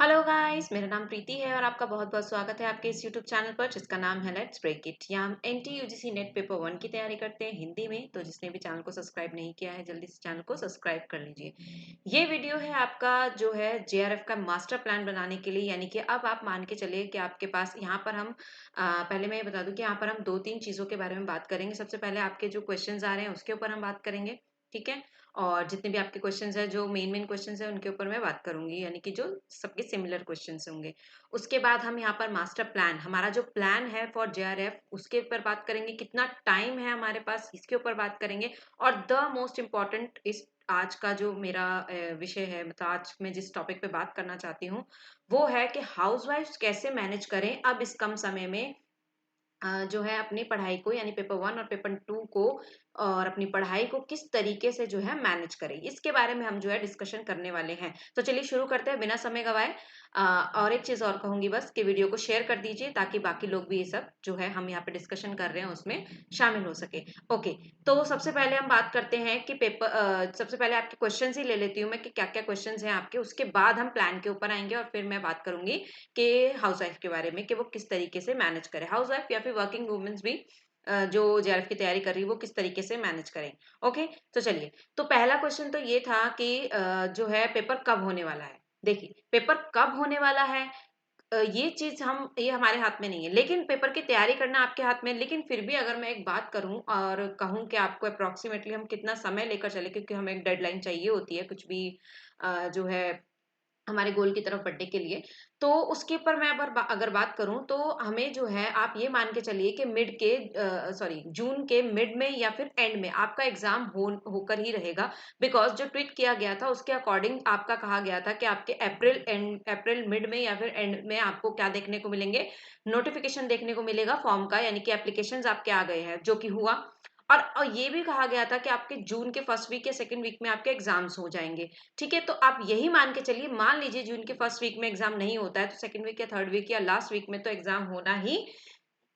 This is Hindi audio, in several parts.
हेलो गाइस, मेरा नाम प्रीति है और आपका बहुत बहुत स्वागत है आपके इस यूट्यूब चैनल पर जिसका नाम है लेट्स ब्रेक इट। यहाँ हम एनटी यूजीसी नेट पेपर 1 की तैयारी करते हैं हिंदी में। तो जिसने भी चैनल को सब्सक्राइब नहीं किया है जल्दी से चैनल को सब्सक्राइब कर लीजिए। ये वीडियो है आपका जो है जेआरएफ का मास्टर प्लान बनाने के लिए, यानी कि अब आप मान के चलिए कि आपके पास यहाँ पर हम पहले मैं ये बता दूं कि यहाँ पर हम दो तीन चीज़ों के बारे में बात करेंगे। सबसे पहले आपके जो क्वेश्चन आ रहे हैं उसके ऊपर हम बात करेंगे, ठीक है। और जितने भी आपके क्वेश्चंस हैं, जो मेन क्वेश्चंस हैं, उनके ऊपर मैं बात करूंगी, यानी कि जो सबके सिमिलर क्वेश्चंस होंगे। उसके बाद हम यहाँ पर मास्टर प्लान, हमारा जो प्लान है फॉर जेआरएफ, उसके ऊपर बात करेंगे। कितना टाइम है हमारे पास, इसके ऊपर बात करेंगे। और द मोस्ट इम्पॉर्टेंट इस आज का जो मेरा विषय है, मतलब आज मैं जिस टॉपिक पे बात करना चाहती हूँ वो है कि हाउसवाइफ्स कैसे मैनेज करें अब इस कम समय में जो है अपनी पढ़ाई को, यानी पेपर 1 और पेपर 2 को, और अपनी पढ़ाई को किस तरीके से जो है मैनेज करें, इसके बारे में हम जो है डिस्कशन करने वाले हैं। तो चलिए शुरू करते हैं बिना समय गवाए। और एक चीज और कहूंगी बस कि वीडियो को शेयर कर दीजिए ताकि बाकी लोग भी ये सब जो है हम यहाँ पे डिस्कशन कर रहे हैं उसमें शामिल हो सके। ओके, तो सबसे पहले हम बात करते हैं कि सबसे पहले आपके क्वेश्चन ही ले लेती हूँ मैं कि क्या क्या क्वेश्चन हैं आपके। उसके बाद हम प्लान के ऊपर आएंगे और फिर मैं बात करूंगी कि हाउस वाइफ के बारे में कि वो किस तरीके से मैनेज करे, हाउस वाइफ या फिर वर्किंग वुमेन्स भी जो जेआरएफ की तैयारी कर रही है वो किस तरीके से मैनेज करें। ओके, तो चलिए, तो पहला क्वेश्चन तो ये था कि जो है पेपर कब होने वाला है। देखिए, पेपर कब होने वाला है ये चीज ये हमारे हाथ में नहीं है, लेकिन पेपर की तैयारी करना आपके हाथ में है। लेकिन फिर भी अगर मैं एक बात करूं और कहूं कि आपको अप्रोक्सीमेटली हम कितना समय लेकर चले, क्योंकि हमें एक डेडलाइन चाहिए होती है कुछ भी जो है हमारे गोल की तरफ बढ़ने के लिए। तो उसके ऊपर मैं अगर बात करूं तो हमें जो है आप ये मान के चलिए कि जून के मिड में या फिर एंड में आपका एग्जाम होकर ही रहेगा। बिकॉज जो ट्वीट किया गया था उसके अकॉर्डिंग आपका कहा गया था कि आपके अप्रैल मिड में या फिर एंड में आपको क्या देखने को मिलेंगे, नोटिफिकेशन देखने को मिलेगा फॉर्म का, यानी कि एप्लीकेशंस आपके आ गए हैं, जो कि हुआ। और ये भी कहा गया था कि आपके जून के फर्स्ट वीक या सेकंड वीक में आपके एग्जाम्स हो जाएंगे। ठीक है, तो आप यही मान के चलिए, मान लीजिए जून के फर्स्ट वीक में एग्जाम नहीं होता है तो सेकंड वीक या थर्ड वीक या लास्ट वीक में तो एग्जाम होना ही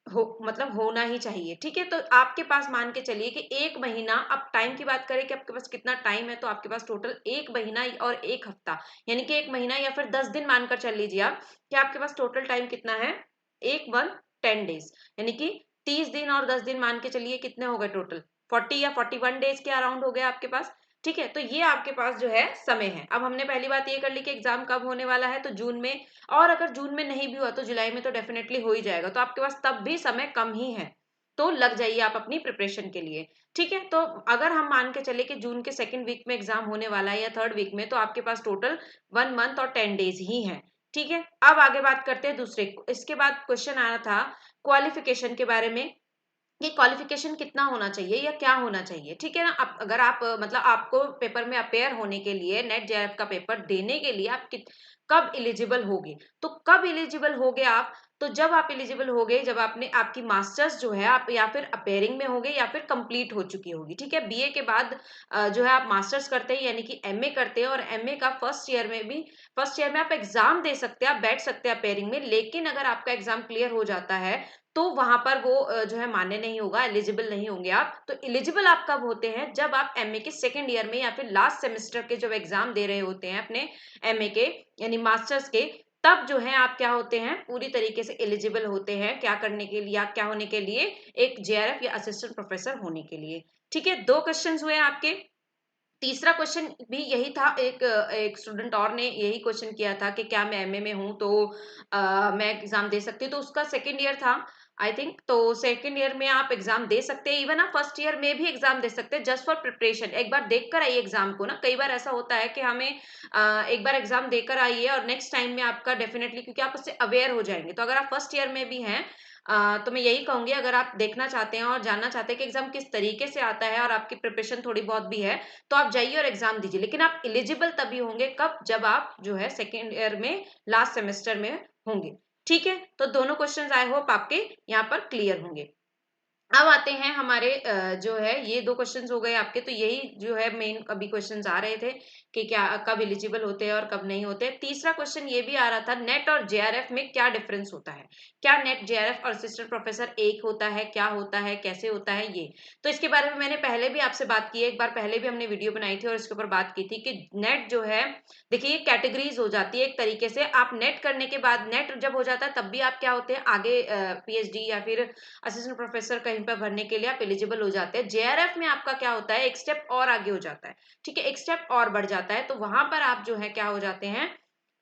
मतलब होना ही चाहिए। ठीक है, तो आपके पास मान के चलिए कि एक महीना, अब टाइम की बात करें कि आपके पास कितना टाइम है, तो आपके पास टोटल एक महीना और एक हफ्ता, यानी कि एक महीना या फिर 10 दिन मानकर चल लीजिए आप कि आपके पास टोटल टाइम कितना है, एक वन 10 डेज, यानी कि 30 दिन और 10 दिन मान के चलिए कितने हो गए टोटल, 40 या 41 डेज के अराउंड हो गए आपके पास। ठीक है, तो ये आपके पास जो है समय है। अब हमने पहली बात ये कर ली कि एग्जाम कब होने वाला है, तो जून में। और अगर जून में नहीं भी हुआ तो जुलाई में तो डेफिनेटली हो ही जाएगा, तो आपके पास तब भी समय कम ही है। तो लग जाइए आप अपनी प्रिपरेशन के लिए। ठीक है, तो अगर हम मान के चले कि जून के सेकंड वीक में एग्जाम होने वाला है या थर्ड वीक में, तो आपके पास टोटल 1 मंथ और 10 डेज ही है। ठीक है, अब आगे बात करते हैं दूसरे। इसके बाद क्वेश्चन आया था क्वालिफिकेशन के बारे में कि क्वालिफिकेशन कितना होना चाहिए या क्या होना चाहिए। ठीक है ना, अगर आप मतलब आपको पेपर में अपेयर होने के लिए, नेट जेआरएफ का पेपर देने के लिए आप कब एलिजिबल होगे, तो कब एलिजिबल होगे आप, तो जब आप एलिजिबल होगे जब आपने आपकी मास्टर्स जो है आप या फिर अपेयरिंग में होगे या फिर कंप्लीट हो चुकी होगी। ठीक है, बीए के बाद जो है आप मास्टर्स करते हैं, यानी कि एमए करते हैं, और एमए का फर्स्ट ईयर में आप एग्जाम दे सकते हैं, आप बैठ सकते हैं अपेयरिंग में। लेकिन अगर आपका एग्जाम क्लियर हो जाता है तो वहां पर वो जो है मान्य नहीं होगा, एलिजिबल नहीं होंगे आप। तो एलिजिबल आप कब होते हैं, जब आप एमए के सेकेंड ईयर में या फिर लास्ट सेमेस्टर के जब एग्जाम दे रहे होते हैं अपने एमए के, यानी मास्टर्स के, तब जो है आप क्या होते हैं, पूरी तरीके से एलिजिबल होते हैं क्या करने के लिए, क्या होने के लिए, एक जेआरएफ या असिस्टेंट प्रोफेसर होने के लिए। ठीक है, दो क्वेश्चंस हुए आपके। तीसरा क्वेश्चन भी यही था, एक स्टूडेंट और ने यही क्वेश्चन किया था कि क्या मैं एमए में हूं तो मैं एग्जाम दे सकती हूँ, तो उसका सेकेंड ईयर था आई थिंक। तो सेकेंड ईयर में आप एग्जाम दे सकते हैं, इवन आप फर्स्ट ईयर में भी एग्जाम दे सकते हैं, जस्ट फॉर प्रिपरेशन। एक बार देख कर आइए एग्जाम को ना, कई बार ऐसा होता है कि हमें एक बार एग्जाम देकर आइए और नेक्स्ट टाइम में आपका डेफिनेटली, क्योंकि आप उससे अवेयर हो जाएंगे। तो अगर आप फर्स्ट ईयर में भी हैं तो मैं यही कहूंगी, अगर आप देखना चाहते हैं और जानना चाहते हैं कि एग्जाम किस तरीके से आता है और आपकी प्रिपरेशन थोड़ी बहुत भी है, तो आप जाइए और एग्जाम दीजिए। लेकिन आप एलिजिबल तभी होंगे कब, जब आप जो है सेकेंड ईयर में लास्ट सेमेस्टर में होंगे। ठीक है, तो दोनों क्वेश्चंस आई होप आपके यहाँ पर क्लियर होंगे। अब आते हैं हमारे जो है ये 2 क्वेश्चंस हो गए आपके, तो यही जो है मेन अभी क्वेश्चंस आ रहे थे कि क्या कब एलिजिबल होते हैं और कब नहीं होते। तीसरा क्वेश्चन ये भी आ रहा था, नेट और जेआरएफ में क्या डिफरेंस होता है? क्या नेट, जेआरएफ और असिस्टेंट प्रोफेसर एक होता है? क्या होता है? कैसे होता है ये? तो इसके बारे में मैंने पहले भी आपसे बात की है, एक बार पहले भी हमने वीडियो बनाई थी और इसके ऊपर बात की थी कि नेट जो है, देखिए ये कैटेगरीज हो जाती है एक तरीके से। आप नेट करने के बाद, नेट जब हो जाता है तब भी आप क्या होते हैं, आगे पीएचडी या फिर असिस्टेंट प्रोफेसर कहीं पर भरने के लिए आप एलिजिबल हो जाते हैं। जेआरएफ में आपका क्या होता है, एक स्टेप और आगे हो जाता है, ठीक है, एक स्टेप और बढ़ जाता है, तो वहां पर आप जो है क्या हो जाते हैं,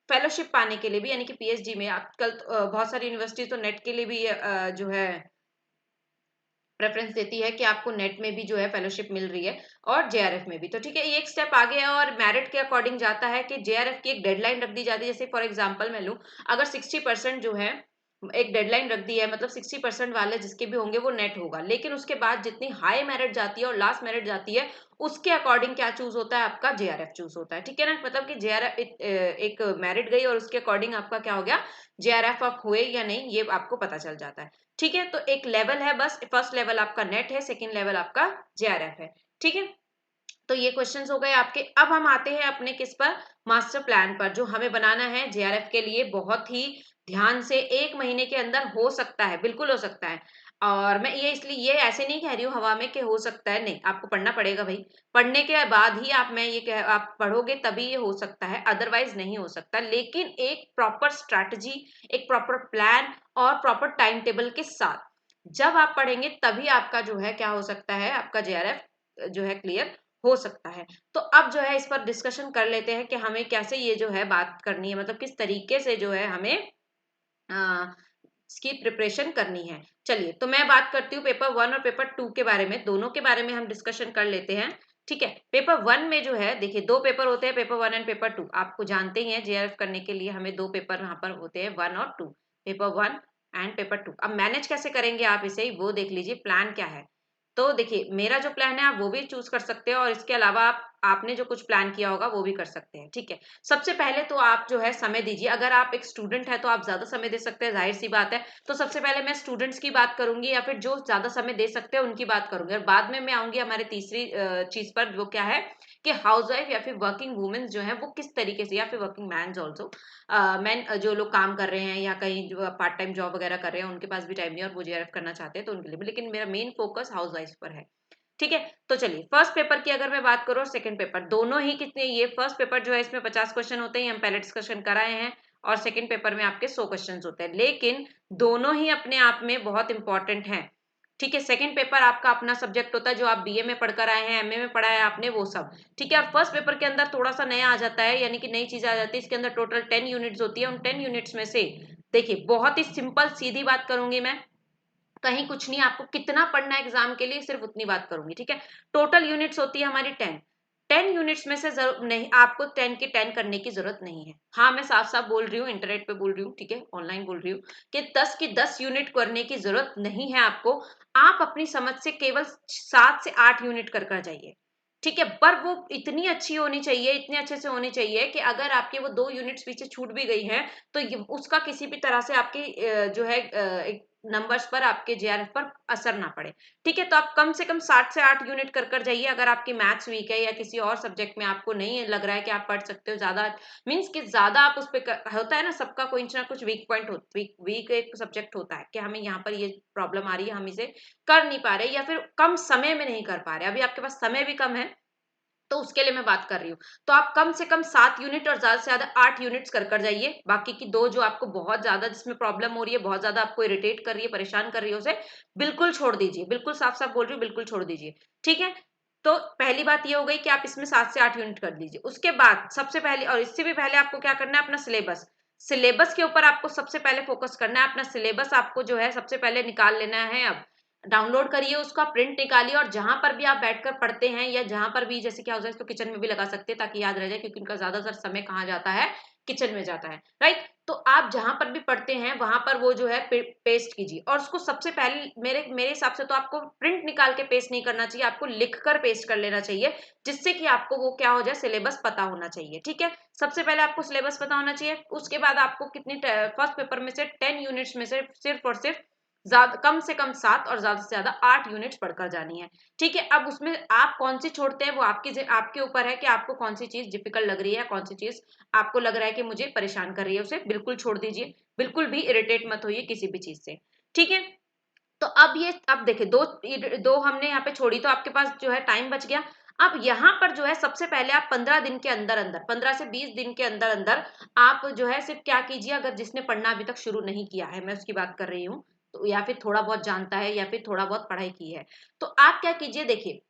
फेलोशिप पाने के लिए भी, यानी कि पीएचडी में आजकल बहुत सारी यूनिवर्सिटी तो नेट के लिए भी जो है प्रेफरेंस देती है कि आपको नेट में भी जो है फेलोशिप मिल रही है और जेआरएफ में भी। तो ठीक है, ये एक स्टेप आगे है और मेरिट के अकॉर्डिंग जाता है कि जेआरएफ की एक डेडलाइन रख दी जाती है। जैसे फॉर एग्जांपल मैं लूं, अगर 60% जो है एक डेडलाइन रख दी है, मतलब 60% वाले जिसके भी होंगे वो नेट होगा, लेकिन उसके बाद जितनी हाई मेरिट जाती है और लास्ट मेरिट जाती है उसके अकॉर्डिंग क्या चूज होता है, आपका जेआरएफ चूज होता है, ठीक है ना। मतलब कि जेआरएफ एक मेरिट गई और उसके अकॉर्डिंग आपका क्या हो गया, जेआरएफ आप हुए या नहीं ये आपको पता चल जाता है, ठीक है। तो एक लेवल है बस, फर्स्ट लेवल आपका नेट है, सेकंड लेवल आपका जेआरएफ है, ठीक है। तो ये क्वेश्चंस हो गए आपके। अब हम आते हैं अपने किस पर, मास्टर प्लान पर, जो हमें बनाना है जेआरएफ के लिए। बहुत ही ध्यान से, 1 महीने के अंदर हो सकता है, बिल्कुल हो सकता है। और मैं ये इसलिए ये ऐसे नहीं कह रही हूँ हवा में कि हो सकता है, नहीं, आपको पढ़ना पड़ेगा भाई। पढ़ने के बाद ही आप, मैं ये कह, आप पढ़ोगे तभी ये हो सकता है, अदरवाइज नहीं हो सकता। लेकिन एक प्रॉपर स्ट्रैटेजी, एक प्रॉपर प्लान और प्रॉपर टाइम टेबल के साथ जब आप पढ़ेंगे तभी आपका जो है क्या हो सकता है, आपका जेआरएफ जो है क्लियर हो सकता है। तो अब जो है इस पर डिस्कशन कर लेते हैं कि हमें कैसे ये जो है बात करनी है, मतलब किस तरीके से जो है हमें इसकी प्रिपरेशन करनी है। चलिए, तो मैं बात करती हूँ पेपर 1 और पेपर 2 के बारे में, दोनों के बारे में हम डिस्कशन कर लेते हैं, ठीक है। पेपर 1 में जो है, देखिए 2 पेपर होते हैं, पेपर 1 एंड पेपर 2, आपको जानते ही हैं जेआरएफ करने के लिए हमें 2 पेपर यहाँ पर होते हैं, 1 और 2, पेपर 1 एंड पेपर 2। अब मैनेज कैसे करेंगे आप इसे, वो देख लीजिए, प्लान क्या है। तो देखिए, मेरा जो प्लान है आप वो भी चूज कर सकते हो और इसके अलावा आपने जो कुछ प्लान किया होगा वो भी कर सकते हैं, ठीक है। सबसे पहले तो आप जो है समय दीजिए। अगर आप एक स्टूडेंट है तो आप ज्यादा समय दे सकते हैं, जाहिर सी बात है। तो सबसे पहले मैं स्टूडेंट्स की बात करूंगी, या फिर जो ज्यादा समय दे सकते हैं उनकी बात करूंगी, और बाद में मैं आऊंगी हमारे तीसरी चीज पर, वो क्या है कि हाउसवाइफ या फिर वर्किंग वुमेन्स जो है वो किस तरीके से, या फिर वर्किंग मैन ऑल्सो, मैन जो लोग काम कर रहे हैं या कहीं जो पार्ट टाइम जॉब वगैरह कर रहे हैं, उनके पास भी टाइम नहीं और वो जेआरएफ करना चाहते हैं तो उनके लिए भी, लेकिन मेरा मेन फोकस हाउसवाइफ पर है, ठीक है। तो चलिए, फर्स्ट पेपर की अगर मैं बात करूँ और सेकंड पेपर, दोनों ही कितने, ये फर्स्ट पेपर जो है इसमें 50 क्वेश्चन होते हैं, हम पहले डिस्कशन कराए हैं, और सेकंड पेपर में आपके 100 क्वेश्चन होते हैं, लेकिन दोनों ही अपने आप में बहुत इंपॉर्टेंट हैं, ठीक है। सेकंड पेपर आपका अपना सब्जेक्ट होता है, जो आप बीए में पढ़कर आए हैं, एमए में पढ़ा है आपने, वो सब, ठीक है। और फर्स्ट पेपर के अंदर थोड़ा सा नया आ जाता है, यानी कि नई चीज आ जाती है, इसके अंदर टोटल 10 यूनिट्स होती है, उन 10 यूनिट्स में से देखिए, बहुत ही सिंपल सीधी बात करूंगी मैं, कहीं कुछ नहीं, आपको कितना पढ़ना है एग्जाम के लिए सिर्फ उतनी बात करूंगी, ठीक है। टोटल यूनिट्स होती है हमारी 10, 10 यूनिट्स में से जरूर नहीं, आपको 10 की 10 करने की जरूरत नहीं है। हाँ, मैं साफ साफ बोल रही हूँ, इंटरनेट पे बोल रही हूँ, ठीक है, ऑनलाइन बोल रही हूँ कि 10 की 10 यूनिट करने की जरूरत नहीं है आपको। आप अपनी समझ से केवल 7 से 8 यूनिट कर जाइए, ठीक है। पर वो इतनी अच्छी होनी चाहिए, इतने अच्छे से होनी चाहिए कि अगर आपके वो 2 यूनिट्स पीछे छूट भी गई है तो उसका किसी भी तरह से आपके जो है नंबर्स पर, आपके जेआरएफ पर असर ना पड़े, ठीक है। तो आप कम से कम 7 से 8 यूनिट कर जाइए। अगर आपकी मैथ्स वीक है या किसी और सब्जेक्ट में आपको नहीं लग रहा है कि आप पढ़ सकते हो ज्यादा, मीन्स कि ज्यादा आप उस पर, होता है ना सबका कुछ ना कुछ वीक पॉइंट वीक एक सब्जेक्ट होता है कि हमें यहाँ पर ये प्रॉब्लम आ रही है, हम इसे कर नहीं पा रहे या फिर कम समय में नहीं कर पा रहे, अभी आपके पास समय भी कम है, तो उसके लिए मैं बात कर रही हूँ। तो आप कम से कम 7 यूनिट और ज्यादा से ज्यादा 8 यूनिट्स कर जाइए। बाकी की 2 जो आपको बहुत ज्यादा जिसमें प्रॉब्लम हो रही है, बहुत ज्यादा आपको इरिटेट कर रही है, परेशान कर रही है, उसे बिल्कुल छोड़ दीजिए, बिल्कुल साफ साफ बोल रही हूँ, बिल्कुल छोड़ दीजिए, ठीक है। तो पहली बात ये हो गई कि आप इसमें 7 से 8 यूनिट कर दीजिए। उसके बाद सबसे पहले, और इससे भी पहले आपको क्या करना है, अपना सिलेबस, सिलेबस के ऊपर आपको सबसे पहले फोकस करना है। अपना सिलेबस आपको जो है सबसे पहले निकाल लेना है। अब डाउनलोड करिए, उसका प्रिंट निकालिए, और जहां पर भी आप बैठकर पढ़ते हैं या जहां पर भी, जैसे क्या हो जाए तो किचन में भी लगा सकते हैं ताकि याद रह जाए, क्योंकि उनका ज्यादातर समय कहाँ जाता है, किचन में जाता है, राइट। तो आप जहां पर भी पढ़ते हैं वहां पर वो जो है पेस्ट कीजिए, और उसको सबसे पहले मेरे हिसाब से तो आपको प्रिंट निकाल के पेस्ट नहीं करना चाहिए, आपको लिख कर पेस्ट कर लेना चाहिए, जिससे कि आपको वो क्या हो जाए, सिलेबस पता होना चाहिए, ठीक है। सबसे पहले आपको सिलेबस पता होना चाहिए। उसके बाद आपको कितनी, फर्स्ट पेपर में से 10 यूनिट्स में से सिर्फ और सिर्फ ज्यादा कम से कम 7 और ज्यादा से ज्यादा 8 यूनिट्स पढ़कर जानी है। ठीक है, अब उसमें आप कौन सी छोड़ते हैं वो आपके ऊपर है कि आपको कौन सी चीज डिफिकल्ट लग रही है, कौन सी चीज आपको लग रहा है कि मुझे परेशान कर रही है, उसे बिल्कुल छोड़ दीजिए। बिल्कुल भी इरिटेट मत होइए किसी भी चीज से। ठीक है, तो अब देखिए दो दो हमने यहाँ पे छोड़ी तो आपके पास जो है टाइम बच गया। अब यहाँ पर जो है सबसे पहले आप 15 दिन के अंदर अंदर 15 से 20 दिन के अंदर अंदर आप जो है सिर्फ क्या कीजिए, अगर जिसने पढ़ना अभी तक शुरू नहीं किया है, मैं उसकी बात कर रही हूँ, तो या फिर थोड़ा बहुत जानता है या फिर थोड़ा बहुत पढ़ाई की है, तो आप क्या कीजिए, देखिए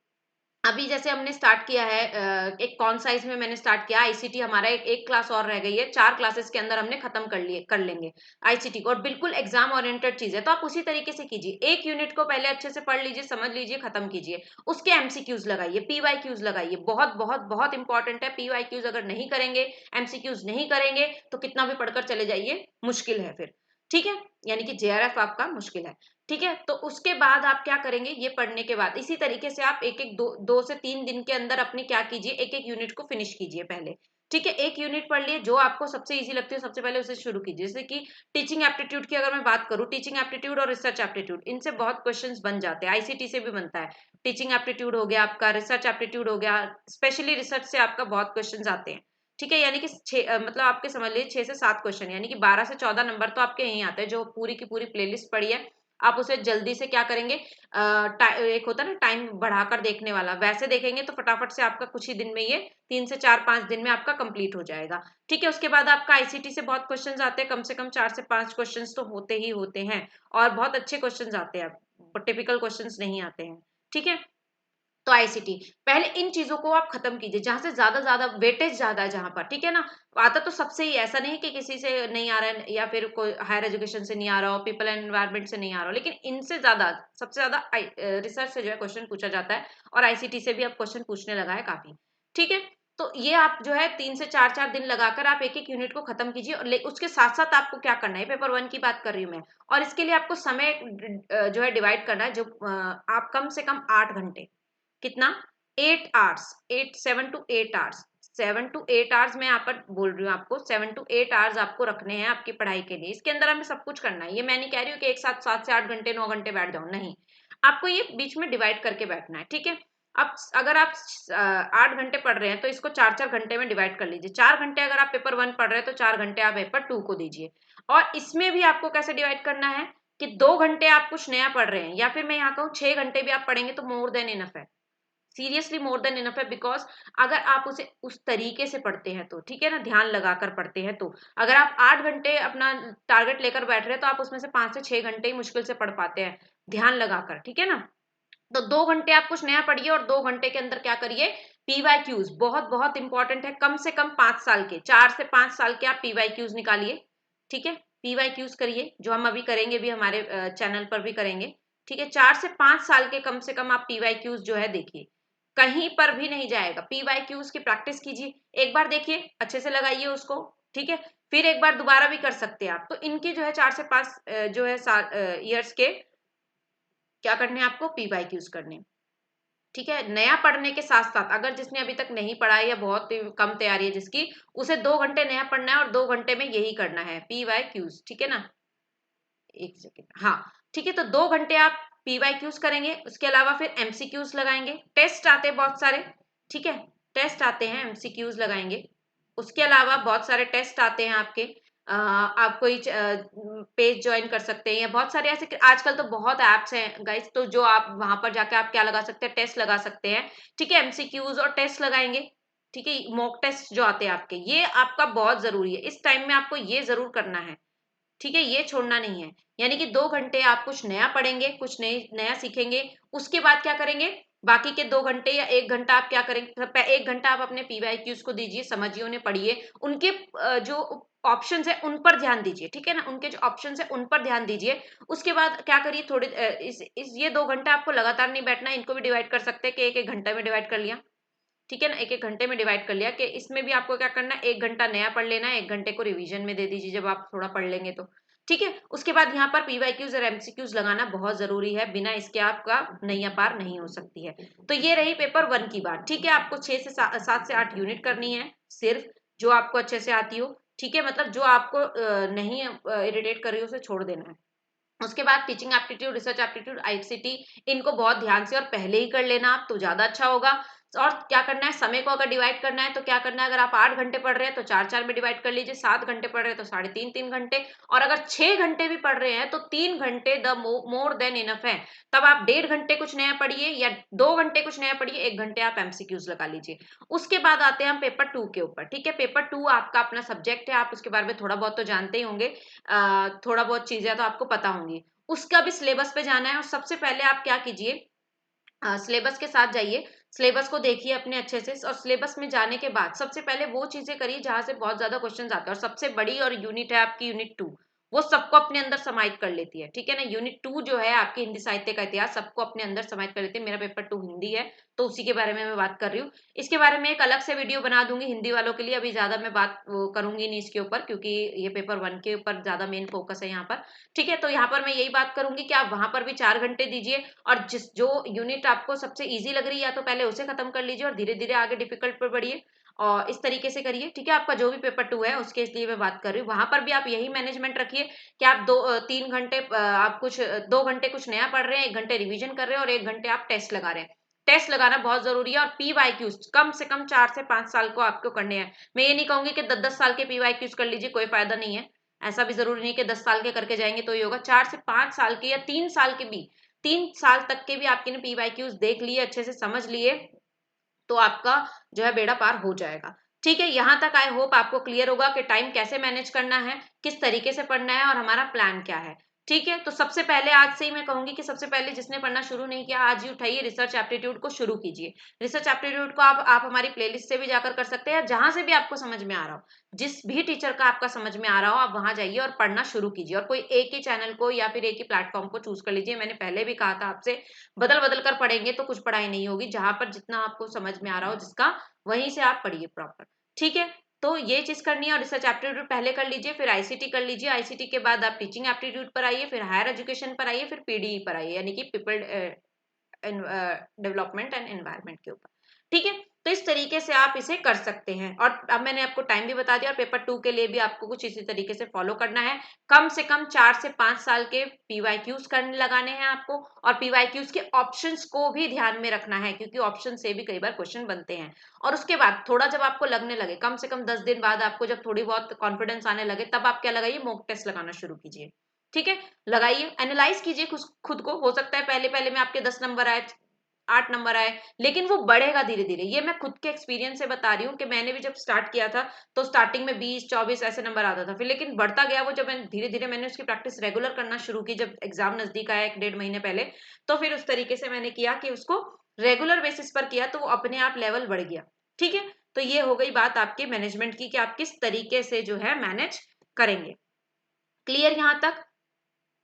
अभी जैसे हमने स्टार्ट किया है एक कौन साइज में मैंने स्टार्ट किया आईसीटी, हमारा एक क्लास और रह गई है, 4 क्लासेस के अंदर हमने खत्म कर लेंगे आईसीटी को, और बिल्कुल एग्जाम ओरिएंटेड चीज है, तो आप उसी तरीके से कीजिए। एक यूनिट को पहले अच्छे से पढ़ लीजिए, समझ लीजिए, खत्म कीजिए, उसके एमसीक्यूज लगाइए, पीवाईक्यूज लगाइए, बहुत बहुत बहुत इंपॉर्टेंट है। पीवाईक्यूज अगर नहीं करेंगे, एमसीक्यूज नहीं करेंगे, तो कितना भी पढ़कर चले जाइए मुश्किल है फिर। ठीक है, यानी कि जेआरएफ आपका मुश्किल है। ठीक है, तो उसके बाद आप क्या करेंगे, ये पढ़ने के बाद इसी तरीके से आप एक एक 2 से 3 दिन के अंदर अपने क्या कीजिए, एक एक यूनिट को फिनिश कीजिए पहले। ठीक है, एक यूनिट पढ़ लिए, जो आपको सबसे इजी लगती है सबसे पहले उसे शुरू कीजिए। जैसे कि टीचिंग एप्टीट्यूड की अगर मैं बात करूं, टीचिंग एप्टीट्यूड और रिसर्च एप्टीट्यूड, इनसे बहुत क्वेश्चंस बन जाते हैं, आईसीटी से भी बनता है। टीचिंग एप्टीट्यूड हो गया आपका, रिसर्च एप्टीट्यूड हो गया, स्पेशली रिसर्च से आपका बहुत क्वेश्चन आते हैं। ठीक है, यानी कि मतलब आपके समझ लीजिए 6 से 7 क्वेश्चन, यानी कि 12 से 14 नंबर तो आपके यही आते हैं, जो पूरी की पूरी प्लेलिस्ट पढ़ी है आप उसे जल्दी से क्या करेंगे, एक होता है ना टाइम बढ़ाकर देखने वाला, वैसे देखेंगे तो फटाफट से आपका कुछ ही दिन में ये 3 से 4 5 दिन में आपका कंप्लीट हो जाएगा। ठीक है, उसके बाद आपका आईसीटी से बहुत क्वेश्चंस आते हैं, कम से कम 4 से 5 क्वेश्चंस तो होते ही होते हैं, और बहुत अच्छे क्वेश्चंस आते हैं, टिपिकल क्वेश्चंस नहीं आते हैं। ठीक है, तो आईसीटी पहले इन चीजों को आप खत्म कीजिए, जहां से ज्यादा ज्यादा वेटेज ज्यादा है जहां पर। ठीक है ना, आता तो सबसे ही, ऐसा नहीं कि किसी से नहीं आ रहा है या फिर कोई हायर एजुकेशन से नहीं आ रहा हो, पीपल एंड एनवायरमेंट से नहीं आ रहा हो, लेकिन इनसे ज्यादा सबसे ज्यादा रिसर्च से जो है क्वेश्चन पूछा जाता है, और आईसीटी से भी अब क्वेश्चन पूछने लगा है काफी। ठीक है, तो ये आप जो है 3 से 4 दिन लगाकर आप एक एक यूनिट को खत्म कीजिए, और उसके साथ साथ आपको क्या करना है, पेपर 1 की बात कर रही हूँ मैं, और इसके लिए आपको समय जो है डिवाइड करना है, जो आप कम से कम 8 घंटे, कितना, 8 hours, 7 to 8 hours, 7 to 8 hours मैं यहाँ पर बोल रही हूँ आपको, 7 to 8 आवर्स आपको रखने हैं आपकी पढ़ाई के लिए। इसके अंदर हमें सब कुछ करना है, ये मैं नहीं कह रही हूँ कि एक साथ 7 से 8 घंटे 9 घंटे बैठ जाओ, नहीं, आपको ये बीच में डिवाइड करके बैठना है। ठीक है, अब अगर आप 8 घंटे पढ़ रहे हैं तो इसको 4 4 घंटे में डिवाइड कर लीजिए। 4 घंटे अगर आप पेपर 1 पढ़ रहे हैं तो 4 घंटे आप पेपर 2 को दीजिए, और इसमें भी आपको कैसे डिवाइड करना है कि 2 घंटे आप कुछ नया पढ़ रहे हैं, या फिर मैं यहाँ कहूँ 6 घंटे भी आप पढ़ेंगे तो मोर देन इनफ है, सीरियसली मोर देन इनफ है, बिकॉज अगर आप उसे उस तरीके से पढ़ते हैं तो, ठीक है ना, ध्यान लगाकर पढ़ते हैं तो, अगर आप 8 घंटे अपना टारगेट लेकर बैठ रहे हैं तो आप उसमें से 5 से 6 घंटे ही मुश्किल से पढ़ पाते हैं ध्यान लगाकर। ठीक है ना, तो 2 घंटे आप कुछ नया पढ़िए, और 2 घंटे के अंदर क्या करिए, पीवाईक्यूज बहुत बहुत इंपॉर्टेंट है, कम से कम 5 साल के, 4 से 5 साल के आप पीवाईक्यूज निकालिए। ठीक है, पीवाईक्यूज करिए, जो हम अभी करेंगे भी, हमारे चैनल पर भी करेंगे। ठीक है, 4 से 5 साल के कम से कम आप पीवाईक्यूज जो है देखिए, कहीं पर भी नहीं जाएगा, पीवाईक्यूज की प्रैक्टिस कीजिए, एक बार देखिए अच्छे से लगाइए उसको। ठीक है, फिर एक बार दोबारा भी कर सकते हैं आप, तो इनकी जो है 4 से 5 जो है ईयर्स के क्या करने हैं आपको, पीवाईक्यूज करने। ठीक है, नया पढ़ने के साथ साथ अगर जिसने अभी तक नहीं पढ़ा है या बहुत ही कम तैयारी है जिसकी, उसे 2 घंटे नया पढ़ना है और 2 घंटे में यही करना है, पीवाईक्यूज। ठीक है ना, एक सेकेंड, हाँ, ठीक है, तो 2 घंटे आप पीवाईक्यूज करेंगे, उसके अलावा फिर एमसीक्यूज लगाएंगे, टेस्ट आते हैं बहुत सारे। ठीक है, टेस्ट आते हैं, एमसीक्यूज लगाएंगे, उसके अलावा बहुत सारे टेस्ट आते हैं आपके, आप कोई पेज ज्वाइन कर सकते हैं, या बहुत सारे ऐसे आजकल तो बहुत ऐप्स हैं गाइस, तो जो आप वहां पर जाके आप क्या लगा सकते हैं, टेस्ट लगा सकते हैं। ठीक है, एमसीक्यूज और टेस्ट लगाएंगे। ठीक है, मॉक टेस्ट जो आते हैं आपके, ये आपका बहुत जरूरी है, इस टाइम में आपको ये जरूर करना है। ठीक है, ये छोड़ना नहीं है, यानी कि 2 घंटे आप कुछ नया पढ़ेंगे, कुछ नया सीखेंगे, उसके बाद क्या करेंगे, बाकी के 2 घंटे या 1 घंटा आप क्या करेंगे, 1 घंटा आप अपने पीवाईक्यूज को दीजिए, समझिए उन्हें, पढ़िए, उनके जो ऑप्शन है उन पर ध्यान दीजिए। ठीक है ना, उनके जो ऑप्शन है उन पर ध्यान दीजिए। उसके बाद क्या करिए, थोड़े ये 2 घंटा आपको लगातार नहीं बैठना, इनको भी डिवाइड कर सकते हैं कि एक एक घंटे में डिवाइड कर लिया। ठीक है ना, एक एक घंटे में डिवाइड कर लिया, कि इसमें भी आपको क्या करना है, 1 घंटा नया पढ़ लेना है, 1 घंटे को रिवीजन में दे दीजिए जब आप थोड़ा पढ़ लेंगे तो। ठीक है, उसके बाद यहाँ पर पीवाईक्यूज और एमसीक्यूज लगाना बहुत जरूरी है, बिना इसके आपका नैया पार नहीं हो सकती है। तो ये रही पेपर 1 की बात। ठीक है, आपको 6 से 7 से 8 यूनिट करनी है, सिर्फ जो आपको अच्छे से आती हो। ठीक है, मतलब जो आपको नहीं इरिटेट कर रही हो उसे छोड़ देना है। उसके बाद teaching aptitude, research aptitude, ICT, इनको बहुत ध्यान से और पहले ही कर लेना आप तो ज्यादा अच्छा होगा। और क्या करना है, समय को अगर डिवाइड करना है तो क्या करना है, अगर आप 8 घंटे पढ़ रहे हैं तो 4 4 में डिवाइड कर लीजिए, 7 घंटे पढ़ रहे हैं तो 3.5 3 घंटे, और अगर 6 घंटे भी पढ़ रहे हैं तो 3 घंटे द मोर देन इनफ है। तब आप 1.5 घंटे कुछ नया पढ़िए या 2 घंटे कुछ नया पढ़िए, 1 घंटे आप एमसीक्यूज लगा लीजिए। उसके बाद आते हैं हम पेपर 2 के ऊपर। ठीक है, पेपर 2 आपका अपना सब्जेक्ट है, आप उसके बारे में थोड़ा बहुत तो जानते ही होंगे, थोड़ा बहुत चीजें तो आपको पता होंगी। उसका भी सिलेबस पे जाना है, और सबसे पहले आप क्या कीजिए, सिलेबस के साथ जाइए, सिलेबस को देखिए अपने अच्छे से, और सिलेबस में जाने के बाद सबसे पहले वो चीजें करिए जहां से बहुत ज्यादा क्वेश्चंस आते हैं। और सबसे बड़ी और यूनिट है आपकी यूनिट 2, वो सबको अपने अंदर समाहित कर लेती है। ठीक है ना, यूनिट 2 जो है आपकी हिंदी साहित्य का इतिहास, सबको अपने अंदर समाहित कर लेती है। मेरा पेपर 2 हिंदी है तो उसी के बारे में मैं बात कर रही हूँ। इसके बारे में एक अलग से वीडियो बना दूंगी हिंदी वालों के लिए, अभी ज्यादा मैं बात करूंगी नहीं इसके ऊपर, क्योंकि ये पेपर 1 के ऊपर ज्यादा मेन फोकस है यहाँ पर। ठीक है, तो यहाँ पर मैं यही बात करूंगी कि आप वहां पर भी 4 घंटे दीजिए, और जिस जो यूनिट आपको सबसे इजी लग रही है या तो पहले उसे खत्म कर लीजिए और धीरे धीरे आगे डिफिकल्ट पर बढ़िए, और इस तरीके से करिए। ठीक है, आपका जो भी पेपर 2 है उसके लिए मैं बात कर रही हूँ, वहां पर भी आप यही मैनेजमेंट रखिए कि आप 3 घंटे आप कुछ 2 घंटे कुछ नया पढ़ रहे हैं, 1 घंटे रिवीजन कर रहे हैं, और 1 घंटे आप टेस्ट लगा रहे हैं। टेस्ट लगाना बहुत जरूरी है, और पीवाईक्यूज कम से कम 4 से 5 साल को आपको करने हैं। मैं ये नहीं कहूंगी कि 10 10 साल के पीवाईक्यूज कर लीजिए, कोई फायदा नहीं है। ऐसा भी जरूरी नहीं कि 10 साल के करके जाएंगे तो ये होगा। 4 से 5 साल के या 3 साल के भी, 3 साल तक के भी आपके पीवाईक्यूज देख लिए, अच्छे से समझ लिए, तो आपका जो है बेड़ा पार हो जाएगा। ठीक है, यहां तक आई होप आपको क्लियर होगा कि टाइम कैसे मैनेज करना है, किस तरीके से पढ़ना है, और हमारा प्लान क्या है। ठीक है, तो सबसे पहले आज से ही मैं कहूंगी कि सबसे पहले जिसने पढ़ना शुरू नहीं किया, आज ही उठाइए रिसर्च एप्टीट्यूड को शुरू कीजिए। रिसर्च एप्टीट्यूड को आप हमारी प्लेलिस्ट से भी जाकर कर सकते हैं, जहां से भी आपको समझ में आ रहा हो, जिस भी टीचर का आपका समझ में आ रहा हो, आप वहां जाइए और पढ़ना शुरू कीजिए। और कोई एक ही चैनल को या फिर एक ही प्लेटफॉर्म को चूज कर लीजिए। मैंने पहले भी कहा था आपसे, बदल बदल कर पढ़ेंगे तो कुछ पढ़ाई नहीं होगी। जहां पर जितना आपको समझ में आ रहा हो जिसका, वहीं से आप पढ़िए प्रॉपर। ठीक है, तो ये चीज करनी है। और रिसर्च एप्टीट्यूड पहले कर लीजिए, फिर आईसीटी कर लीजिए, आईसीटी के बाद आप टीचिंग एप्टीट्यूड पर आइए, फिर हायर एजुकेशन पर आइए, फिर पीडीई पर आइए, यानी कि पीपल डेवलपमेंट एंड एनवायरनमेंट के ऊपर। ठीक है, तो इस तरीके से आप इसे कर सकते हैं। और अब मैंने आपको टाइम भी बता दिया, और पेपर 2 के लिए भी आपको कुछ इसी तरीके से फॉलो करना है। कम से कम 4 से 5 साल के पीवाईक्यूज करने लगाने हैं आपको, और पीवाईक्यूज के ऑप्शंस को भी ध्यान में रखना है, क्योंकि ऑप्शन से भी कई बार क्वेश्चन बनते हैं। और उसके बाद थोड़ा जब आपको लगने लगे, कम से कम 10 दिन बाद आपको जब थोड़ी बहुत कॉन्फिडेंस आने लगे, तब आप क्या लगाइए, मॉक टेस्ट लगाना शुरू कीजिए। ठीक है, लगाइए, एनालाइज कीजिए खुद को। हो सकता है पहले पहले में आपके 10 नंबर आए, 8 नंबर आए, लेकिन वो बढ़ेगा धीरे धीरे। ये मैं खुद के एक्सपीरियंस से बता रही हूँ कि मैंने भी जब स्टार्ट किया था तो स्टार्टिंग में 20 24 ऐसे नंबर आता था, फिर लेकिन बढ़ता गया वो। जब मैं धीरे धीरे मैंने उसकी प्रैक्टिस रेगुलर करना शुरू की, जब एग्जाम नजदीक आया 1 1.5 महीने पहले, तो फिर उस तरीके से मैंने किया कि उसको रेगुलर बेसिस पर किया, तो वो अपने आप लेवल बढ़ गया। ठीक है, तो ये हो गई बात आपके मैनेजमेंट की, कि आप किस तरीके से जो है मैनेज करेंगे। क्लियर यहाँ तक?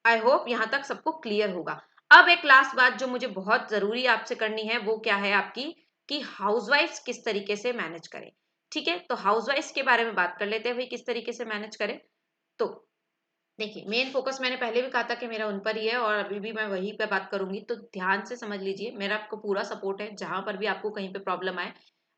आई होप यहाँ तक सबको क्लियर होगा। अब एक लास्ट बात जो मुझे बहुत जरूरी आपसे करनी है, वो क्या है आपकी, कि हाउसवाइफ्स किस तरीके से मैनेज करें। ठीक है, तो हाउसवाइफ्स के बारे में बात कर लेते हैं, भाई किस तरीके से मैनेज करें। तो देखिए, मेन फोकस मैंने पहले भी कहा था कि मेरा उन पर ही है, और अभी भी मैं वहीं पे बात करूंगी, तो ध्यान से समझ लीजिए। मेरा आपको पूरा सपोर्ट है, जहां पर भी आपको कहीं पे प्रॉब्लम आए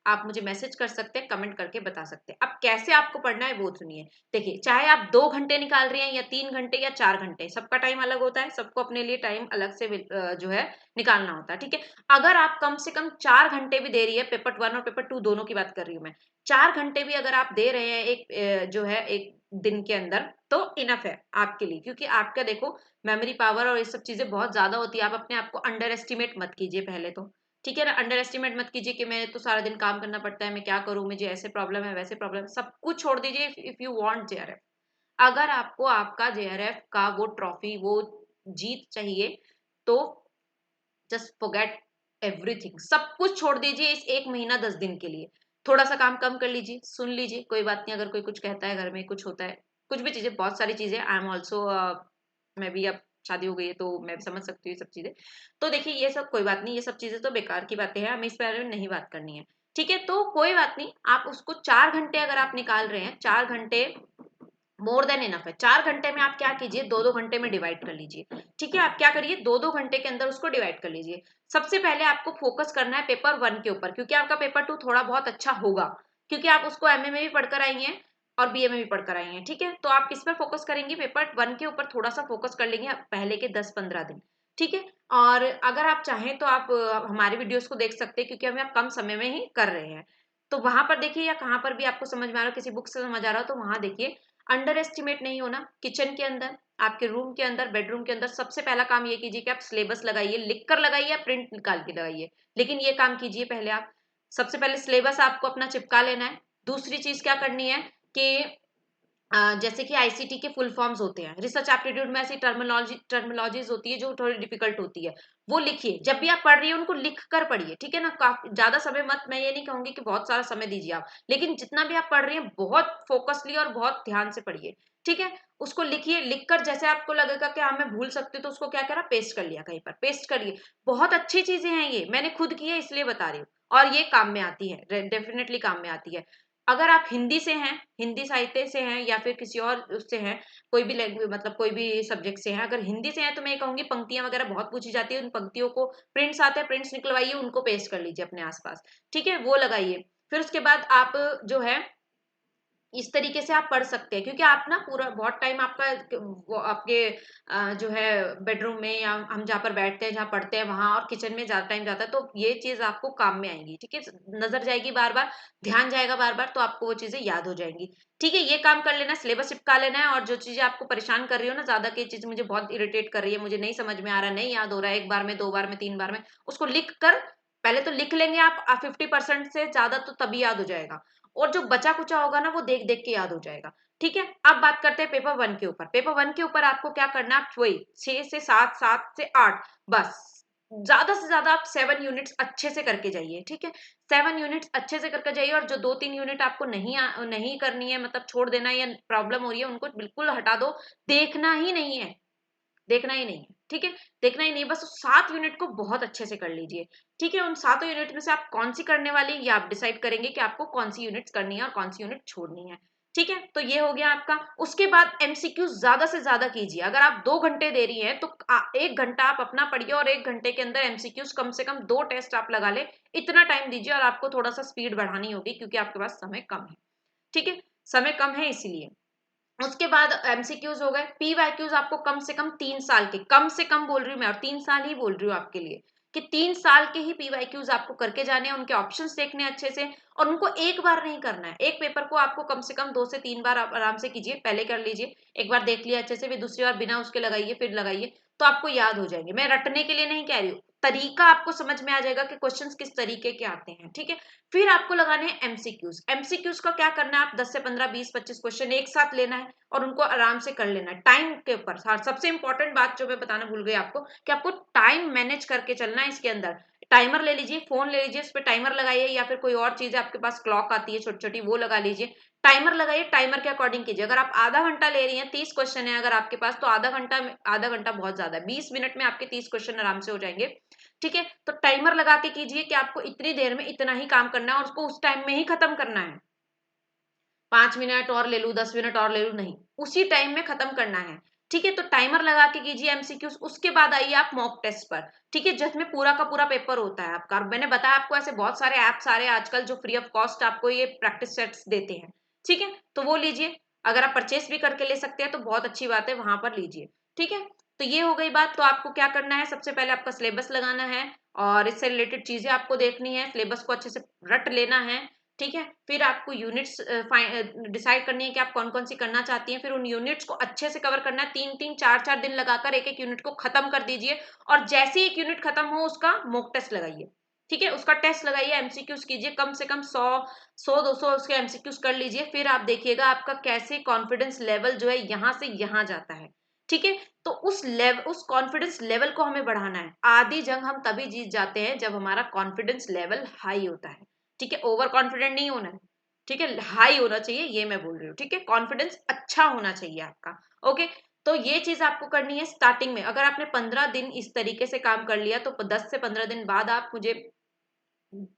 आप मुझे मैसेज कर सकते हैं, कमेंट करके बता सकते हैं। अब कैसे आपको पढ़ना है वो सुनिए। देखिए, चाहे आप 2 घंटे निकाल रही हैं या 3 घंटे या 4 घंटे, सबका टाइम अलग होता है, सबको अपने लिए टाइम अलग से जो है निकालना होता है। ठीक है, अगर आप कम से कम 4 घंटे भी दे रही है, पेपर 1 और पेपर 2 दोनों की बात कर रही हूँ मैं, 4 घंटे भी अगर आप दे रहे हैं एक जो है एक दिन के अंदर, तो इनफ है आपके लिए। क्योंकि आपका देखो, मेमोरी पावर और ये सब चीजें बहुत ज्यादा होती है। आप अपने आप को अंडर एस्टिमेट मत कीजिए पहले तो। ठीक है ना, अंडर एस्टिमेट मत कीजिए कि मैं तो सारा दिन काम करना पड़ता है, मैं क्या करूं, मुझे ऐसे प्रॉब्लम है वैसे प्रॉब्लम, सब कुछ छोड़ दीजिए। इफ यू वांट जेआरएफ, अगर आपको आपका जेआरएफ का वो ट्रॉफी, वो जीत चाहिए, तो जस्ट फॉरगेट एवरीथिंग, सब कुछ छोड़ दीजिए इस 1 महीना 10 दिन के लिए। थोड़ा सा काम कम कर लीजिए, सुन लीजिए, कोई बात नहीं। अगर कोई कुछ कहता है, घर में कुछ होता है, कुछ भी चीजें, बहुत सारी चीजें, आई एम ऑल्सो, मैं भी अब शादी हो गई है तो मैं भी समझ सकती हूँ ये सब चीजें। तो देखिए, ये सब कोई बात नहीं, ये सब चीजें तो बेकार की बातें हैं, हमें इस बारे में नहीं बात करनी है। ठीक है, तो कोई बात नहीं, आप उसको 4 घंटे अगर आप निकाल रहे हैं, 4 घंटे मोर देन इनफ है। 4 घंटे में आप क्या कीजिए, 2 2 घंटे में डिवाइड कर लीजिए। ठीक है, आप क्या करिए, 2 2 घंटे के अंदर उसको डिवाइड कर लीजिए। सबसे पहले आपको फोकस करना है पेपर 1 के ऊपर, क्योंकि आपका पेपर 2 थोड़ा बहुत अच्छा होगा, क्योंकि आप उसको एमए में भी पढ़कर आई हैं, और बीए में भी पढ़कर आई हैं, ठीक है। तो आप किस पर फोकस करेंगी, पेपर 1 के ऊपर थोड़ा सा फोकस कर लेंगे पहले के 10-15 दिन, ठीक है। और अगर आप चाहें तो आप हमारी वीडियोस को देख सकते हैं, क्योंकि हम कम समय में ही कर रहे हैं। तो वहां पर देखिए, या कहाँ पर भी आपको समझ में आ रहा हो, किसी बुक से समझ आ रहा हो, तो वहां देखिए। अंडर एस्टिमेट नहीं होना। किचन के अंदर, आपके रूम के अंदर, बेडरूम के अंदर सबसे पहला काम ये कीजिए कि आप सिलेबस लगाइए, लिख कर लगाइए या प्रिंट निकाल के लगाइए, लेकिन ये काम कीजिए पहले आप। सबसे पहले सिलेबस आपको अपना चिपका लेना है। दूसरी चीज क्या करनी है कि जैसे कि आईसीटी के फुल फॉर्म्स होते हैं, रिसर्च एप्टीट्यूड में ऐसी टर्मिनोलॉजीज होती है जो थोड़ी डिफिकल्ट होती है, वो लिखिए। जब भी आप पढ़ रही है उनको लिख कर पढ़िए, ठीक है ना। काफी ज्यादा समय मत, मैं ये नहीं कहूंगी कि बहुत सारा समय दीजिए आप, लेकिन जितना भी आप पढ़ रही हैं बहुत फोकसली और बहुत ध्यान से पढ़िए, ठीक है। उसको लिखिए, लिखकर जैसे आपको लगेगा कि हाँ मैं भूल सकती हूँ, तो उसको क्या करा, पेस्ट कर लिया, कहीं पर पेस्ट करिए। बहुत अच्छी चीजें हैं, ये मैंने खुद की है इसलिए बता रही हूँ, और ये काम में आती है, डेफिनेटली काम में आती है। अगर आप हिंदी से हैं, हिंदी साहित्य से हैं, या फिर किसी और उससे हैं, कोई भी लैंग्वेज, मतलब कोई भी सब्जेक्ट से हैं, अगर हिंदी से हैं तो मैं कहूंगी पंक्तियां वगैरह बहुत पूछी जाती है, उन पंक्तियों को प्रिंट्स आते हैं, प्रिंट्स निकलवाइए, उनको पेस्ट कर लीजिए अपने आसपास, ठीक है, वो लगाइए। फिर उसके बाद आप जो है इस तरीके से आप पढ़ सकते हैं, क्योंकि आप ना पूरा बहुत टाइम आपका वो आपके जो है बेडरूम में, या हम जहाँ पर बैठते हैं, जहाँ पढ़ते हैं वहां, और किचन में ज्यादा टाइम जाता है, तो ये चीज आपको काम में आएंगी, ठीक है। नजर जाएगी बार बार, ध्यान जाएगा बार बार, तो आपको वो चीजें याद हो जाएंगी, ठीक है। ये काम कर लेना, सिलेबस चिपका लेना है। और जो चीजें आपको परेशान कर रही हो ना ज्यादा, की चीज मुझे बहुत इरिटेट कर रही है, मुझे नहीं समझ में आ रहा, नहीं याद हो रहा है, 1 बार में, 2 बार में, 3 बार में, उसको लिख कर, पहले तो लिख लेंगे आप 50% से ज्यादा, तो तभी याद हो जाएगा। और जो बचा कुचा होगा ना, वो देख देख के याद हो जाएगा, ठीक है। अब बात करते हैं पेपर 1 के ऊपर। पेपर 1 के ऊपर आपको क्या करना है, वही 6 से 7, 7 से 8, बस। ज्यादा से ज्यादा आप 7 यूनिट्स अच्छे से करके जाइए, ठीक है। 7 यूनिट्स अच्छे से करके जाइए, और जो 2-3 यूनिट आपको नहीं करनी है, मतलब छोड़ देना है या प्रॉब्लम हो रही है, उनको बिल्कुल हटा दो। देखना ही नहीं है, देखना ही नहीं है, ठीक है। देखना ही नहीं, बस उस 7 यूनिट को बहुत अच्छे से कर लीजिए, ठीक है। उन 7 यूनिट में से आप कौन सी करने वाली, ये आप डिसाइड करेंगे कि आपको कौन सी यूनिट्स करनी है और कौन सी यूनिट छोड़नी है, ठीक है। तो ये हो गया आपका। उसके बाद एमसीक्यू ज्यादा से ज्यादा कीजिए। अगर आप 2 घंटे दे रही हैं, तो 1 घंटा आप अपना पढ़िए, और 1 घंटे के अंदर एमसीक्यूज कम से कम 2 टेस्ट आप लगा ले, इतना टाइम दीजिए। और आपको थोड़ा सा स्पीड बढ़ानी होगी, क्योंकि आपके पास समय कम है, ठीक है। समय कम है इसीलिए। उसके बाद एमसीक्यूज हो गए। पीवाईक्यूज आपको कम से कम 3 साल के, कम से कम बोल रही हूँ मैं, और 3 साल ही बोल रही हूँ आपके लिए, कि 3 साल के ही पीवाईक्यूज आपको करके जाने हैं, उनके ऑप्शंस देखने अच्छे से। और उनको एक बार नहीं करना है, एक पेपर को आपको कम से कम 2 से 3 बार आप आराम से कीजिए, पहले कर लीजिए, एक बार देख लिया अच्छे से, फिर दूसरी बार बिना उसके लगाइए, फिर लगाइए, तो आपको याद हो जाएंगे। मैं रटने के लिए नहीं कह रही हूँ, तरीका आपको समझ में आ जाएगा कि क्वेश्चंस किस तरीके के आते हैं, ठीक है। फिर आपको लगाने हैं एमसीक्यूज। एमसीक्यूज का क्या करना है, आप 10 से 15, 20, 25 क्वेश्चन एक साथ लेना है, और उनको आराम से कर लेना है टाइम के ऊपर। सबसे इंपॉर्टेंट बात जो मैं बताना भूल गई आपको, कि आपको टाइम मैनेज करके चलना है इसके अंदर। टाइमर ले लीजिए, फोन ले लीजिए, उस पर टाइमर लगाइए, या फिर कोई और चीज है आपके पास, क्लॉक आती है छोटी छोटी, वो लगा लीजिए। टाइमर लगाइए, टाइमर के अकॉर्डिंग कीजिए। अगर आप आधा घंटा ले रही हैं, 30 क्वेश्चन है अगर आपके पास, तो आधा घंटा बहुत ज्यादा है, 20 मिनट में आपके 30 क्वेश्चन आराम से हो जाएंगे, ठीक है। तो टाइमर लगा के कीजिए कि आपको इतनी देर में इतना ही काम करना है, और उसको उस टाइम में ही खत्म करना है। 5 मिनट और ले लू, 10 मिनट और ले लू, नहीं, उसी टाइम में खत्म करना है, ठीक है। तो टाइमर लगा के कीजिए एमसीक्यूज। उसके बाद आइए आप मॉक टेस्ट पर, ठीक है, जिसमें पूरा का पूरा पेपर होता है आपका। और मैंने बताया आपको, ऐसे बहुत सारे ऐप्स आ रहे हैं आजकल जो फ्री ऑफ कॉस्ट आपको ये प्रैक्टिस सेट्स देते हैं, ठीक है। तो वो लीजिए, अगर आप परचेस भी करके ले सकते हैं तो बहुत अच्छी बात है, वहां पर लीजिए, ठीक है। तो ये हो गई बात। तो आपको क्या करना है, सबसे पहले आपका सिलेबस लगाना है, और इससे रिलेटेड चीजें आपको देखनी है, सिलेबस को अच्छे से रट लेना है, ठीक है। फिर आपको यूनिट्स डिसाइड करनी है कि आप कौन कौन सी करना चाहती हैं। फिर उन यूनिट्स को अच्छे से कवर करना है, 3-3, 4-4 दिन लगाकर एक एक यूनिट को खत्म कर दीजिए। और जैसे ही एक यूनिट खत्म हो, उसका मॉक टेस्ट लगाइए, ठीक है, उसका टेस्ट लगाइए, एमसीक्यूज कीजिए, कम से कम 100-200 उसके एमसीक्यूज कर लीजिए। फिर आप देखिएगा आपका कैसे कॉन्फिडेंस लेवल जो है यहाँ से यहाँ जाता है, ठीक है। तो उस कॉन्फिडेंस लेवल को हमें बढ़ाना है। आधी जंग हम तभी जीत जाते हैं जब हमारा कॉन्फिडेंस लेवल हाई होता है, ठीक है। ओवर कॉन्फिडेंट नहीं होना है, ठीक है, हाई होना चाहिए, ये मैं बोल रही हूँ, ठीक है। कॉन्फिडेंस अच्छा होना चाहिए आपका, ओके। तो ये चीज आपको करनी है स्टार्टिंग में। अगर आपने 15 दिन इस तरीके से काम कर लिया, तो 10 से 15 दिन बाद आप मुझे,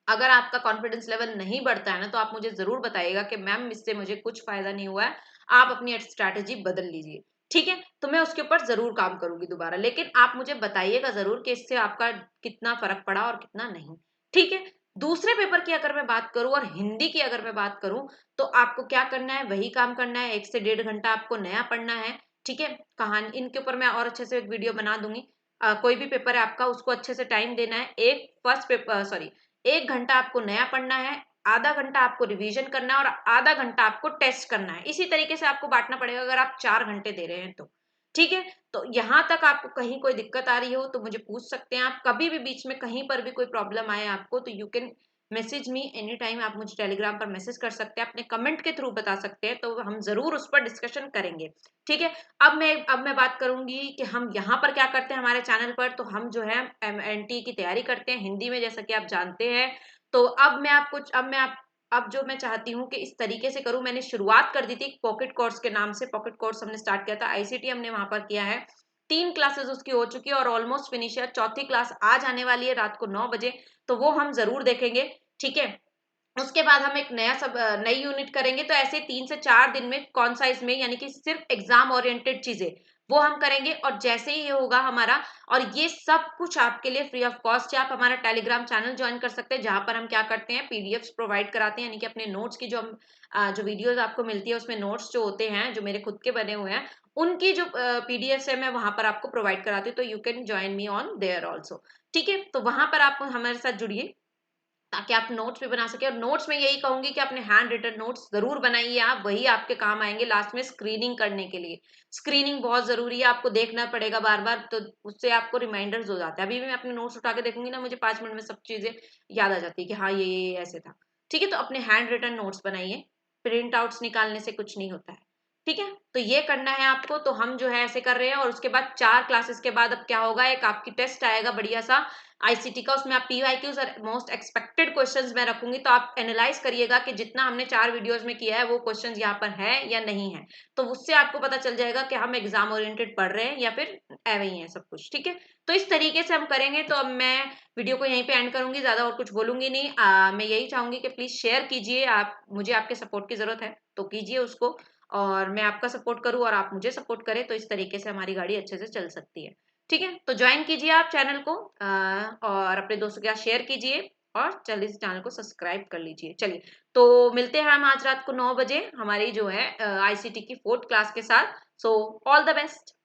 अगर आपका कॉन्फिडेंस लेवल नहीं बढ़ता है ना, तो आप मुझे जरूर बताइएगा कि मैम इससे मुझे कुछ फायदा नहीं हुआ है, आप अपनी स्ट्रैटेजी बदल लीजिए, ठीक है। तो मैं उसके ऊपर जरूर काम करूंगी दोबारा, लेकिन आप मुझे बताइएगा जरूर कि इससे आपका कितना फर्क पड़ा और कितना नहीं, ठीक है। दूसरे पेपर की अगर मैं बात करूं और हिंदी की अगर मैं बात करूं, तो आपको क्या करना है, वही काम करना है, 1 से 1.5 घंटा आपको नया पढ़ना है। ठीक है, कहानी इनके ऊपर मैं और अच्छे से एक वीडियो बना दूंगी। कोई भी पेपर है आपका, उसको अच्छे से टाइम देना है। एक फर्स्ट पेपर, सॉरी, 1 घंटा आपको नया पढ़ना है, आधा घंटा आपको रिवीजन करना है और आधा घंटा आपको टेस्ट करना है। इसी तरीके से आपको बांटना पड़ेगा अगर आप 4 घंटे दे रहे हैं तो। ठीक है, तो यहां तक आपको कहीं कोई दिक्कत आ रही हो तो मुझे पूछ सकते हैं आप। कभी भी बीच में कहीं पर भी कोई प्रॉब्लम आए आपको, तो you can message me any time. आप मुझे टेलीग्राम पर मैसेज कर सकते हैं, अपने कमेंट के थ्रू बता सकते हैं, तो हम जरूर उस पर डिस्कशन करेंगे। ठीक है, अब मैं बात करूंगी कि हम यहाँ पर क्या करते हैं हमारे चैनल पर। तो हम जो है एमएनटी की तैयारी करते हैं हिंदी में, जैसा कि आप जानते हैं। तो अब जो मैं चाहती हूँ कि इस तरीके से करूँ, मैंने शुरुआत कर दी थी पॉकेट कोर्स के नाम से। पॉकेट कोर्स हमने स्टार्ट किया था, आईसीटी हमने वहां पर किया है। 3 क्लासेस उसकी हो चुकी है और ऑलमोस्ट फिनिश है। चौथी क्लास आज आने वाली है रात को 9 बजे, तो वो हम जरूर देखेंगे। ठीक है, उसके बाद हम एक नई यूनिट करेंगे। तो ऐसे 3 से 4 दिन में कौन सा इसमें, यानी कि सिर्फ एग्जाम ओरिएंटेड चीजें वो हम करेंगे। और जैसे ही ये होगा हमारा, और ये सब कुछ आपके लिए फ्री ऑफ कॉस्ट है। आप हमारा टेलीग्राम चैनल ज्वाइन कर सकते हैं, जहां पर हम क्या करते हैं, पीडीएफ्स प्रोवाइड कराते हैं, यानी कि अपने नोट्स की जो वीडियोस आपको मिलती है उसमें नोट्स जो होते हैं, जो मेरे खुद के बने हुए हैं, उनकी जो पीडीएफ्स है मैं वहां पर आपको प्रोवाइड कराती हूँ। तो you can join me on their also. ठीक है, तो वहां पर आप हमारे साथ जुड़िए ताकि आप नोट्स भी बना सके। और नोट्स में यही कहूंगी कि अपने हैंड रिटन नोट्स जरूर बनाइए आप, वही आपके काम आएंगे लास्ट में स्क्रीनिंग करने के लिए। स्क्रीनिंग बहुत जरूरी है, आपको देखना पड़ेगा बार बार, तो उससे आपको रिमाइंडर्स हो जाते हैं। अभी भी मैं अपने नोट्स उठा के देखूंगी ना, मुझे 5 मिनट में सब चीजें याद आ जाती है कि हाँ ये ऐसे था। ठीक है, तो अपने हैंड रिटन नोट्स बनाइए, प्रिंट आउट्स निकालने से कुछ नहीं होता है। ठीक है, तो ये करना है आपको। तो हम जो है ऐसे कर रहे हैं, और उसके बाद 4 क्लासेस के बाद अब क्या होगा, एक आपकी टेस्ट आएगा बढ़िया सा आईसीटी का। उसमें आप पीवाईक्यूज और मोस्ट एक्सपेक्टेड क्वेश्चंस मैं रखूंगी, तो आप एनालाइज करिएगा कि जितना हमने 4 वीडियोस में किया है वो क्वेश्चंस यहाँ पर है या नहीं है। तो उससे आपको पता चल जाएगा कि हम एग्जाम ओरिएंटेड पढ़ रहे हैं या फिर एवे ही है सब कुछ। ठीक है, तो इस तरीके से हम करेंगे। तो अब मैं वीडियो को यहीं पे एंड करूंगी, ज्यादा और कुछ बोलूंगी नहीं। मैं यही चाहूंगी कि प्लीज शेयर कीजिए, आप मुझे आपके सपोर्ट की जरूरत है तो कीजिए उसको, और मैं आपका सपोर्ट करूं और आप मुझे सपोर्ट करें, तो इस तरीके से हमारी गाड़ी अच्छे से चल सकती है। ठीक है, तो ज्वाइन कीजिए आप चैनल को, और अपने दोस्तों के साथ शेयर कीजिए, और जल्दी से चैनल को सब्सक्राइब कर लीजिए। चलिए, तो मिलते हैं हम आज रात को 9 बजे हमारी जो है आईसीटी की 4th क्लास के साथ। So all the best.